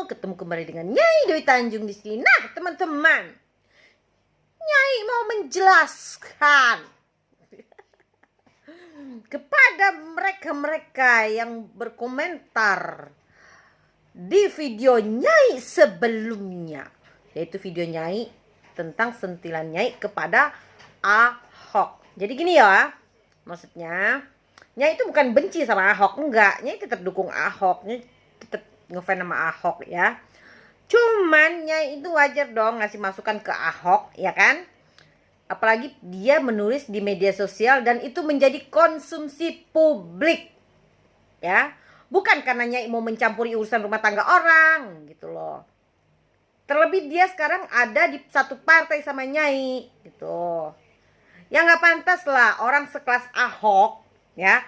ketemu kembali dengan Nyai Dewi Tanjung di sini. Nah, teman-teman, Nyai mau menjelaskan kepada mereka-mereka yang berkomentar di video Nyai sebelumnya, yaitu video Nyai tentang sentilan Nyai kepada Ahok. Jadi gini ya, maksudnya Nyai itu bukan benci sama Ahok, enggak. Nyai tetap dukung Ahok, Nyai tetap ngefans sama Ahok ya. Cuman Nyai itu wajar dong ngasih masukan ke Ahok, ya kan? Apalagi dia menulis di media sosial dan itu menjadi konsumsi publik, ya. Bukan karena Nyai mau mencampuri urusan rumah tangga orang, gitu loh. Terlebih dia sekarang ada di satu partai sama Nyai, gitu. Ya nggak pantas lah orang sekelas Ahok, ya,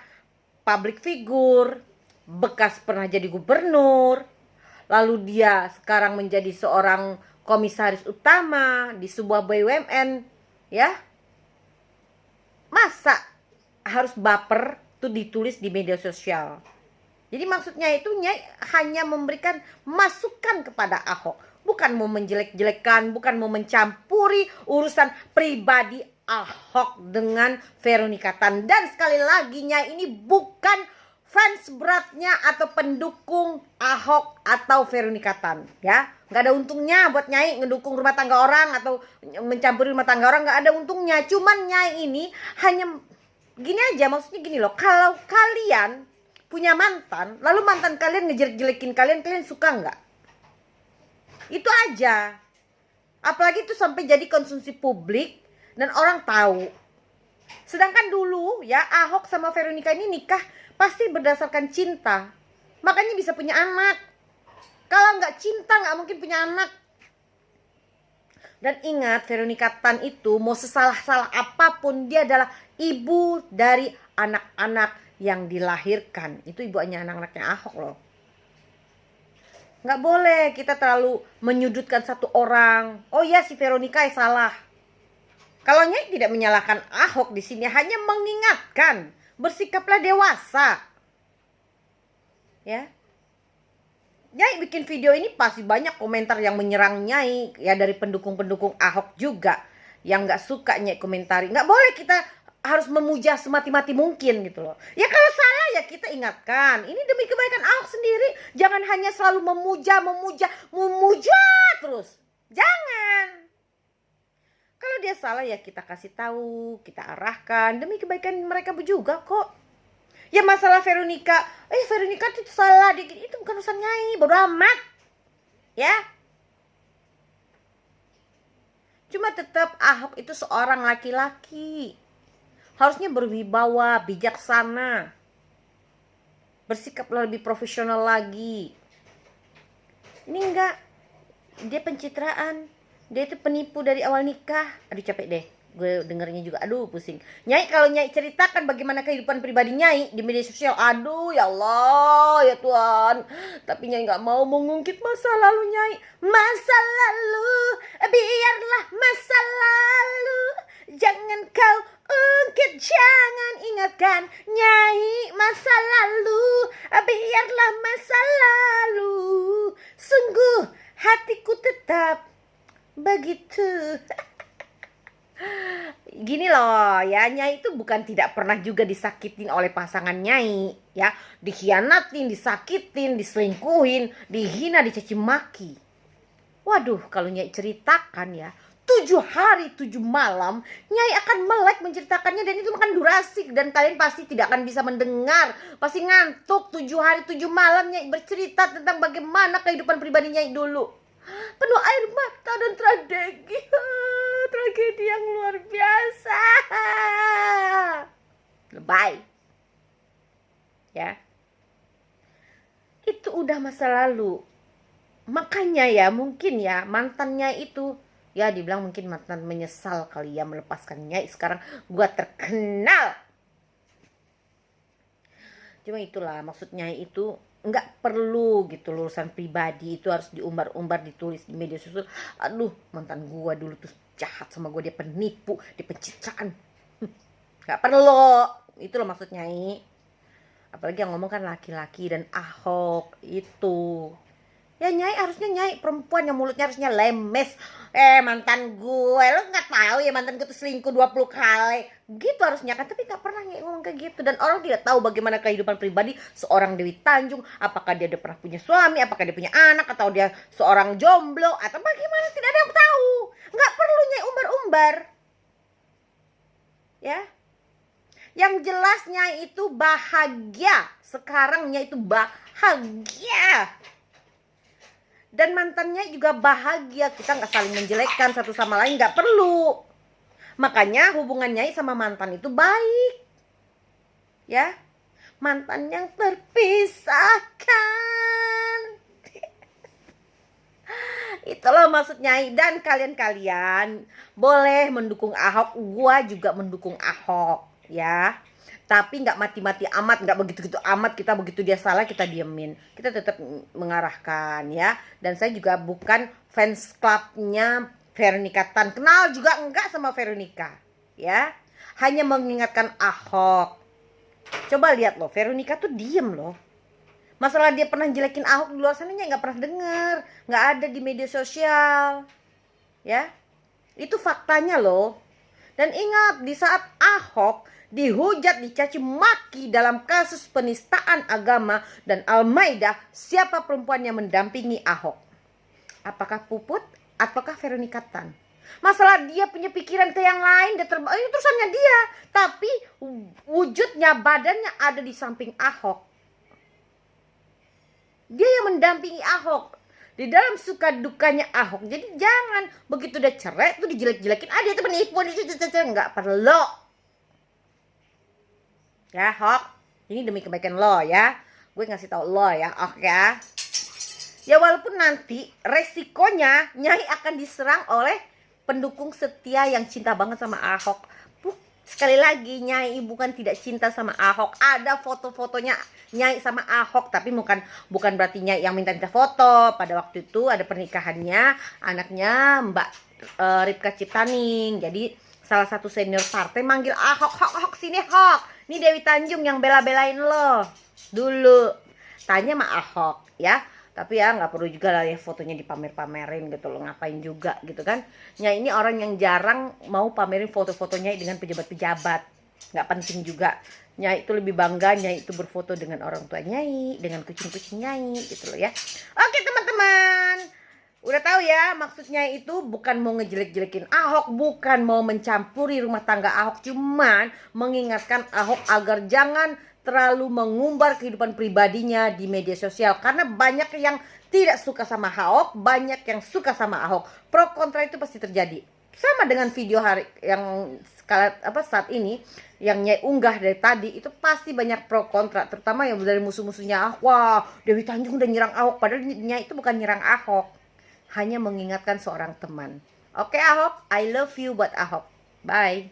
public figure, bekas pernah jadi gubernur, lalu dia sekarang menjadi seorang komisaris utama di sebuah BUMN, ya. Masa harus baper tuh ditulis di media sosial? Jadi maksudnya itu Nyai hanya memberikan masukan kepada Ahok, bukan mau menjelek-jelekan, bukan mau mencampuri urusan pribadi Ahok dengan Veronica Tan. Dan sekali lagi Nyai ini bukan fans beratnya atau pendukung Ahok atau Veronica Tan, ya. Nggak ada untungnya buat Nyai ngedukung rumah tangga orang atau mencampuri rumah tangga orang, nggak ada untungnya. Cuman Nyai ini hanya gini aja, maksudnya gini loh, kalau kalian punya mantan, lalu mantan kalian ngejelek-jelekin kalian, kalian suka nggak? Itu aja. Apalagi itu sampai jadi konsumsi publik dan orang tahu. Sedangkan dulu ya Ahok sama Veronica ini nikah pasti berdasarkan cinta, makanya bisa punya anak. Kalau nggak cinta nggak mungkin punya anak. Dan ingat, Veronica Tan itu mau sesalah-salah apapun, dia adalah ibu dari anak-anak yang dilahirkan. Itu ibunya anak-anaknya Ahok loh. Nggak boleh kita terlalu menyudutkan satu orang. Oh ya, si Veronica yang salah. Kalau Nyai tidak menyalahkan Ahok di sini, hanya mengingatkan, bersikaplah dewasa. Ya. Nyai bikin video ini pasti banyak komentar yang menyerang Nyai, ya, dari pendukung-pendukung Ahok juga yang nggak suka Nyai komentari. Nggak boleh kita harus memuja semati-mati mungkin gitu loh. Ya kalau salah ya kita ingatkan. Ini demi kebaikan Ahok sendiri. Jangan hanya selalu memuja terus. Jangan. Kalau dia salah ya kita kasih tahu, kita arahkan demi kebaikan mereka juga kok. Ya masalah Veronica, Veronica itu salah dikit, itu bukan urusan Nyai, bodo amat. Ya. Cuma tetap Ahok itu seorang laki-laki. Harusnya berwibawa, bijaksana. Bersikap lebih profesional lagi. Ini enggak. Dia pencitraan. Dia itu penipu dari awal nikah. Aduh capek deh. Gue dengernya juga. Aduh pusing. Nyai kalau Nyai ceritakan bagaimana kehidupan pribadi Nyai di media sosial. Aduh ya Allah ya Tuhan. Tapi Nyai gak mau mengungkit masa lalu Nyai. Masa lalu. Biarlah masa lalu. Jangan kau ungkit, jangan ingatkan Nyai masa lalu. Biarlah masa lalu. Sungguh hatiku tetap begitu. Gini loh ya, Nyai itu bukan tidak pernah juga disakitin oleh pasangan Nyai, ya. Dikhianatin, disakitin, diselingkuhin, dihina, dicaci maki. Waduh, kalau Nyai ceritakan ya, 7 hari 7 malam Nyai akan melek menceritakannya, dan itu makan durasi dan kalian pasti tidak akan bisa mendengar, pasti ngantuk. 7 hari 7 malam Nyai bercerita tentang bagaimana kehidupan pribadi Nyai dulu, penuh air mata dan tragedi yang luar biasa. Lebay ya, itu udah masa lalu. Makanya ya mungkin ya mantannya itu, ya dibilang mungkin mantan menyesal kali ya melepaskan Nyai. Sekarang gua terkenal. Cuma itulah maksudnya, itu nggak perlu gitu, urusan pribadi itu harus diumbar-umbar, ditulis di media sosial. Aduh, mantan gua dulu tuh jahat sama gua, dia penipu, dia pencitraan. Nggak perlu. Itu loh maksudnya. Apalagi yang ngomong kan laki-laki dan Ahok itu. Ya Nyai harusnya Nyai perempuan yang mulutnya harusnya lemes. Mantan gue, lo nggak tahu ya mantan gue tuh selingkuh 20 kali. Gitu harusnya kan, tapi nggak pernah Nyai ngomong kayak gitu. Dan orang tidak tahu bagaimana kehidupan pribadi seorang Dewi Tanjung. Apakah dia udah pernah punya suami, apakah dia punya anak, atau dia seorang jomblo, atau bagaimana, tidak ada yang tahu. Nggak perlu Nyai umbar-umbar. Ya, yang jelasnya itu bahagia. Sekarangnya itu bahagia. Dan mantannya juga bahagia. Kita nggak saling menjelekkan satu sama lain, nggak perlu. Makanya hubungan Nyai sama mantan itu baik. Ya, mantan yang terpisahkan. Itulah maksud Nyai. Dan kalian-kalian boleh mendukung Ahok. Gua juga mendukung Ahok, ya. Tapi nggak mati-mati amat, nggak begitu-gitu amat. Kita begitu dia salah kita diemin, kita tetap mengarahkan, ya. Dan saya juga bukan fans clubnya Veronica Tan, kenal juga enggak sama Veronica, ya. Hanya mengingatkan Ahok. Coba lihat loh, Veronica tuh diem loh. Masalah dia pernah jelekin Ahok di luar sana nggak pernah dengar, nggak ada di media sosial, ya. Itu faktanya loh. Dan ingat, di saat Ahok dihujat, dicaci maki dalam kasus penistaan agama dan Al-Maidah, siapa perempuan yang mendampingi Ahok? Apakah Puput ataukah Veronica Tan? Masalah dia punya pikiran ke yang lain, dia itu terusannya dia. Tapi wujudnya, badannya ada di samping Ahok. Dia yang mendampingi Ahok di dalam suka dukanya Ahok. Jadi jangan begitu udah cerai tuh dijelek-jelekin. Dia tuh penipu, nggak perlu. Ya, Hok, ini demi kebaikan lo, ya. Gue ngasih tau lo, ya, oke, ya. Ya walaupun nanti resikonya Nyai akan diserang oleh pendukung setia yang cinta banget sama Ahok. Sekali lagi, Nyai bukan tidak cinta sama Ahok. Ada foto-fotonya Nyai sama Ahok, tapi bukan berarti Nyai yang minta foto. Pada waktu itu ada pernikahannya anaknya Mbak Ripka Ciptaning. Jadi salah satu senior partai manggil Ahok, Hok sini Hok. Ini Dewi Tanjung yang bela-belain lo dulu. Tanya sama Ahok, ya. Tapi ya nggak perlu juga lah ya fotonya dipamer-pamerin gitu loh. Ngapain juga gitu kan. Nyai ini orang yang jarang mau pamerin foto-fotonya dengan pejabat-pejabat. Nggak penting juga. Nyai itu lebih bangga Nyai itu berfoto dengan orang tua Nyai, dengan kucing-kucing Nyai gitu loh, ya. Oke teman-teman, udah tahu ya, maksudnya itu bukan mau ngejelek-jelekin Ahok, bukan mau mencampuri rumah tangga Ahok, cuman mengingatkan Ahok agar jangan terlalu mengumbar kehidupan pribadinya di media sosial. Karena banyak yang tidak suka sama Ahok, banyak yang suka sama Ahok. Pro kontra itu pasti terjadi. Sama dengan video saat ini yang Nyai unggah dari tadi, itu pasti banyak pro kontra, terutama yang dari musuh-musuhnya. Wah, Dewi Tanjung udah nyerang Ahok, padahal Nyai itu bukan nyerang Ahok. Hanya mengingatkan seorang teman. Oke Ahok, I love you buat Ahok. Bye.